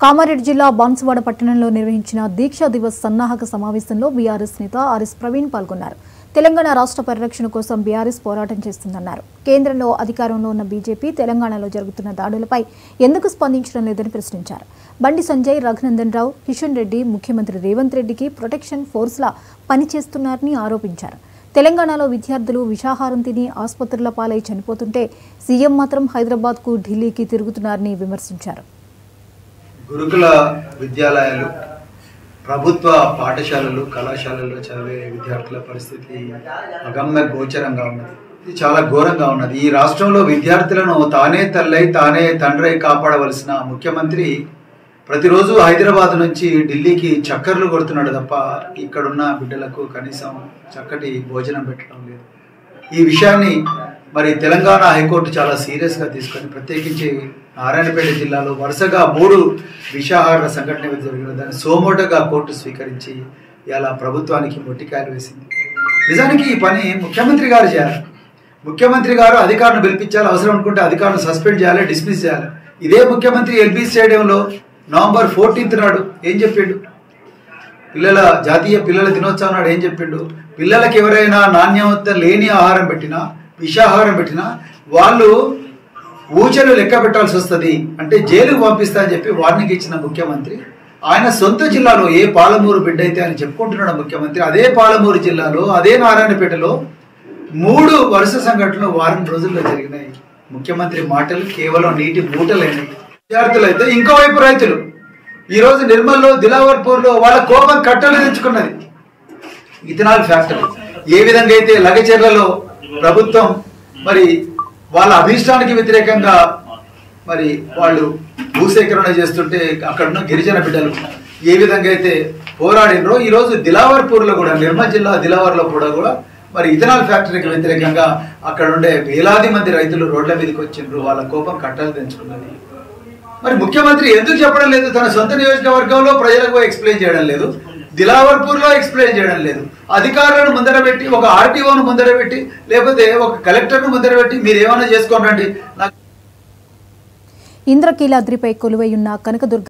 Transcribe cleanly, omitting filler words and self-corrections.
కామారెడ్డి జిల్లా బాన్సువాడ పట్టణంలో నిర్వహించిన దీక్షా దివస్ సన్నాహక సమావేశంలో బీఆర్ఎస్ నేత ఆర్ఎస్ ప్రవీణ్ పాల్గొన్నారు. తెలంగాణ రాష్ట్ర పరిరక్షణ కోసం బీఆర్ఎస్ పోరాటం చేస్తుందన్నారు. కేంద్రంలో అధికారంలో ఉన్న బీజేపీ తెలంగాణలో జరుగుతున్న దాడులపై ఎందుకు స్పందించడం లేదని ప్రశ్నించారు. బండి సంజయ్, రఘునందన్ రావు, కిషన్ రెడ్డి ముఖ్యమంత్రి రేవంత్ రెడ్డికి ప్రొటెక్షన్ ఫోర్స్లా పనిచేస్తున్నారని ఆరోపించారు. తెలంగాణలో విద్యార్థులు విషాహారం తిని ఆసుపత్రుల పాలై చనిపోతుంటే సీఎం మాత్రం హైదరాబాద్కు, ఢిల్లీకి తిరుగుతున్నారని విమర్శించారు. గురుకుల విద్యాలయాలు, ప్రభుత్వ పాఠశాలలు, కళాశాలల్లో చదివే విద్యార్థుల పరిస్థితి అగమ్య గోచరంగా ఉన్నది. ఇది చాలా ఘోరంగా ఉన్నది. ఈ రాష్ట్రంలో విద్యార్థులను తానే తల్లై తానే తండ్రై కాపాడవలసిన ముఖ్యమంత్రి ప్రతిరోజు హైదరాబాద్ నుంచి ఢిల్లీకి చక్కర్లు కొడుతున్నాడు తప్ప ఇక్కడున్న బిడ్డలకు కనీసం చక్కటి భోజనం పెట్టడం లేదు. ఈ విషయాన్ని మరి తెలంగాణ హైకోర్టు చాలా సీరియస్గా తీసుకొని ప్రత్యేకించి నారాయణపేట జిల్లాలో వరుసగా 3 విషాహార సంఘటనలు జరిగిన దాన్ని సోమోటోగా కోర్టు స్వీకరించి ఇలా ప్రభుత్వానికి మొట్టికాయలు వేసింది. నిజానికి ఈ పని ముఖ్యమంత్రి గారు చేయాలి. ముఖ్యమంత్రి గారు అధికారులను పిలిపించాలి, అవసరం అనుకుంటే అధికారులను సస్పెండ్ చేయాలి, డిస్మిస్ చేయాలి. ఇదే ముఖ్యమంత్రి ఎల్బీ స్టేడియంలో నవంబర్ 14 నాడు ఏం చెప్పిండు? జాతీయ పిల్లల దినోత్సవం నాడు ఏం చెప్పిండు? పిల్లలకి ఎవరైనా నాణ్యత లేని ఆహారం పెట్టినా, విషాహారం పెట్టినా వాళ్ళు ఊచలు లెక్క పెట్టాల్సి వస్తుంది, అంటే జైలుకు పంపిస్తా అని చెప్పి వార్నింగ్ ఇచ్చిన ముఖ్యమంత్రి ఆయన సొంత జిల్లాలో ఏ పాలమూరు బిడ్డ అయితే అని చెప్పుకుంటున్నాడు ముఖ్యమంత్రి, అదే పాలమూరు జిల్లాలో అదే నారాయణపేటలో 3 వరుస సంఘటనలు వారం రోజుల్లో జరిగినాయి. ముఖ్యమంత్రి మాటలు కేవలం నీటి మూటలైనాయి. విద్యార్థులు అయితే ఇంకోవైపు రైతులు ఈరోజు నిర్మల్లో, దిలావర్పూర్లో వాళ్ళ కోపం కట్టలు తెచ్చుకున్నది. ఇథనాల్ ఫ్యాక్టరీ ఏ విధంగా అయితే లగచెర్లలో ప్రభుత్వం మరి వాళ్ళ అభిష్టానికి వ్యతిరేకంగా మరి వాళ్ళు భూసేకరణ చేస్తుంటే అక్కడున్న గిరిజన బిడ్డలు ఏ విధంగా అయితే పోరాడినరో ఈరోజు దిలావర్పూర్లో కూడా, నిర్మల్ జిల్లా దిలావర్లో కూడా మరి ఇథనాల్ ఫ్యాక్టరీకి వ్యతిరేకంగా అక్కడ ఉండే వేలాది మంది రైతులు రోడ్ల మీదకి వచ్చిండ్రు. వాళ్ళ కోపం కట్టలు తెంచుకున్నది. మరి ముఖ్యమంత్రి ఎందుకు చెప్పడం లేదు? తన సొంత నియోజకవర్గంలో ప్రజలకు ఎక్స్ప్లెయిన్ చేయడం లేదు, దిలావర్పూర్లో ఎక్స్ప్లెయిన్ చేయడం లేదు. అధికారులను ముందర పెట్టి, ఒక ఆర్టీఓను ముందర పెట్టి, లేకపోతే ఒక కలెక్టర్ను ముందర పెట్టి మీరు ఏమైనా చేసుకోనండి. ఇంద్రకీలాద్రిపై కొలువై ఉన్న కనకదుర్గ